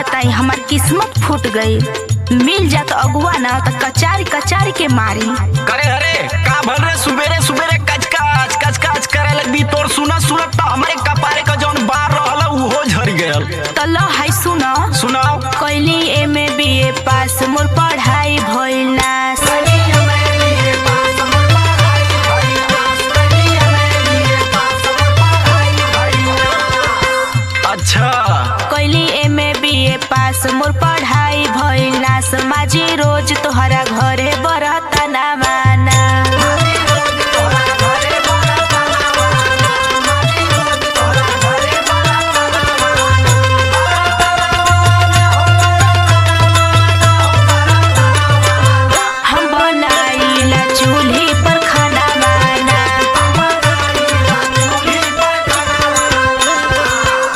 बताई हमार किस्मत फूट गई। मिल जात अगुआ ना तो कचारी कचारी के मारी। करे अरे का भल रे सुबेरे सुबेरे कचकाच कचकाच करे लगबी तोर सुनत सुनत तो हमारे कपारे का जौन बार रहल उहो झड़ गयल। तो लो हाय सुनो सुनाओ। कैली एमए बीए पास मोर पढ़ाई भइल नास। अच्छा कैली एमए बीए पास मोर पढ़ाई भइल नास। माझी रोज तोहरा घरे बरता ना माना। हम बनाइला चूल्ही पर खाना माना।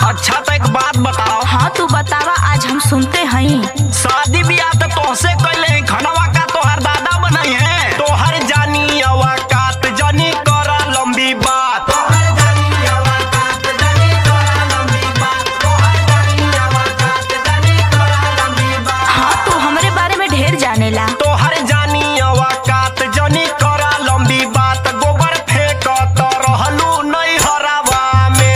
अच्छा तो एक बात बताओ। हाँ तू बतावा आज हम सुनते हई। शादी ब्याह तो तोहसे कैले खनवा का तोहर दादा बनई है। तोहर जानी अवाकात जानी करा लंबी बात। हाँ तू हमरे बारे में ढेर जानेला। तोहर जानी अवाकात जानी करा लंबी बात। गोबर फेंक तो रहलू नहीं हरावा में।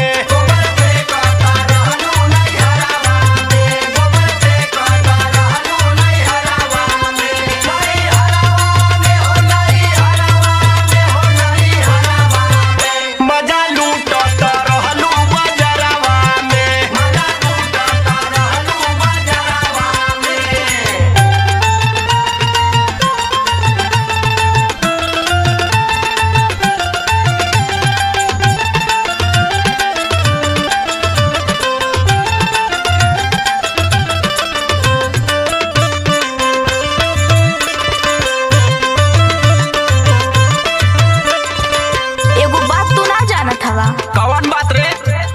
मजा लूट तो रहलू बजरवा में। एगो बात तू ना जानत हवा। कौन बात रे?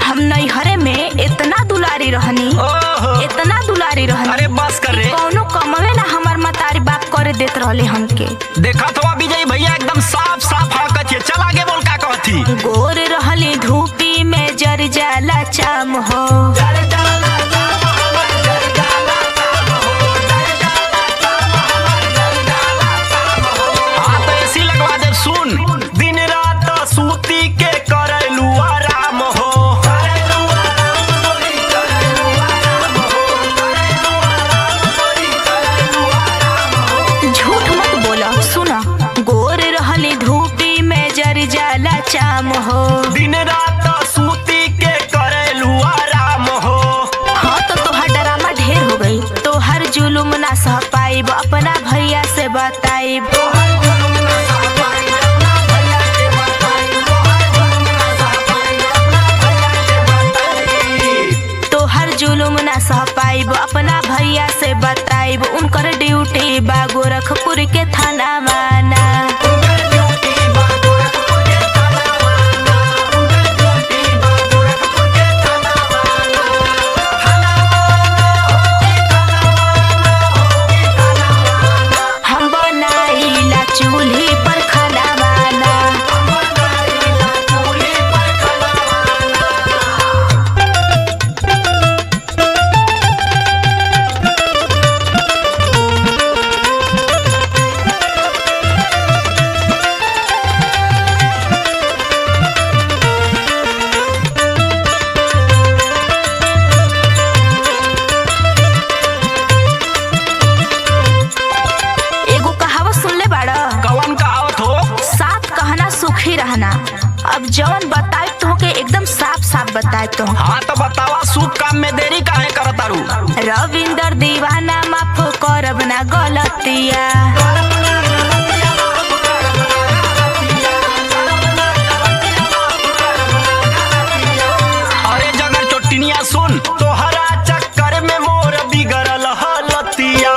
हम नैहरे में इतना दुलारी रहनी। ओहो इतना दुलारी रहनी। अरे बस कर रे। कौनो कमवे ना हमार मतारी बाप करे देत रहले हमके। देखा तो विजय भैया एकदम साफ साफ हकत है। चल आगे बोल का कहती। गोर रहली धूपी में जर जाला चाम हो। हाँ तो ऐसी लगवा दे सुन। दिन रात सूती के करलू आराम हो। झूठ मत बोला सुना। गोर रहली धूपी में जर जाला चाम हो। दिन रात सूती के करलू आराम हो। हाँ तो तोहर डरामा ढेर हो गई। तोहर जुलुम ना सह पाइब अपना भैया से बताइब। तोहर जुलुम ना सह पाइब अपना भैया से बताइब। उनकर ड्यूटी बा गोरखपुर के थाना माना। हम बनाइला चूल्ही पर खाना माना। एगो कहावत सुनले बाड़ा। कौन कहावत हो? साथ कहना सुखी रहना। अब जवन बताए तो के एकदम साफ साफ बताए तो। हाँ तो बतावा सूप काम में देरी काहे करतारू? रविंदर दीवाना माफ करब ना गलतिया। अरे जगर चोटिनिया सुन। तोहरा चक्कर में मोर बिगड़ल हलतिया।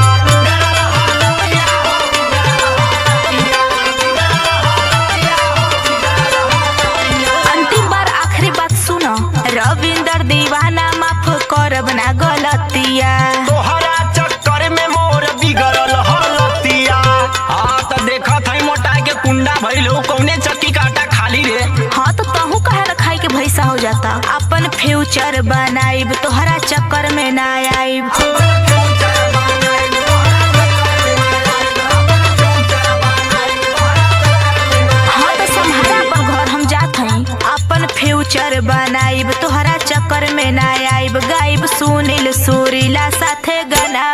अंतिम बार आखिरी बात सुनो। रविंदर दीवाना माफ करब ना गलतिया। तोहरा चक्कर में मोर बिगड़ल हलतिया। हाँ तो देखा था मोटा के कुंडा भइल हो। कौने चक्की काटा खाली रे। हाँ तो तहू कहे ना खाई के भैसा हो जाता। अपन फ्यूचर फ्यूचर बनाइब तोहरा चक्कर में ना आइब। हाँ तो संभाला अपन घर, हम जात हई। अपन फ्यूचर बनाइब तोहरा चक्कर में ना आइब। गाइब सुनील सुरीला साथे गाना